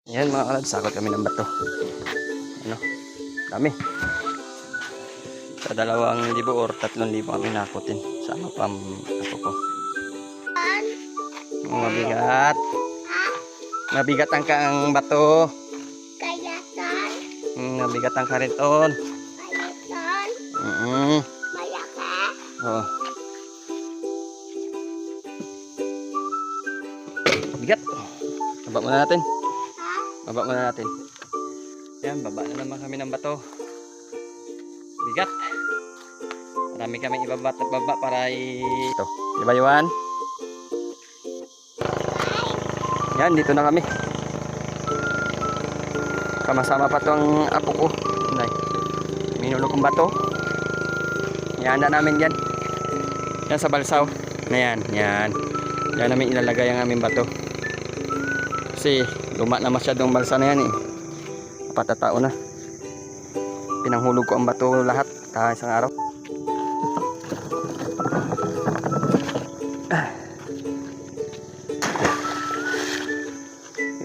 Yan mga kalad, sakot kami ng bato. Ano? Dami. Sa 2,000 or 3,000 kami nakutin. Sama pa ako ko. Mabigat. Mabigat ang bato. Kayatan. Mabigat ang kariton. Kayatan. Malaki. Oh. Bigat. Baba muna natin. Baba muna natin. Yan, baba na naman kami ng bato. Bigat. Marami kami ibaba para ito. Di ba, Yuan? Yan, dito na kami. Kamasama pa tong apo ko. Nay. Minulog kong bato. Ihanda namin yan. Yan sa balsaw. Na yan, yan. Yan namin ilalagay ang aming bato. Kasi luma na masyadong balsa na yan eh. Patatao na. Pinanghulog ko ang bato lahat isang araw.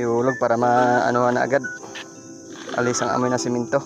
Ihulog para maano na agad. Alis ang amoy ng simento.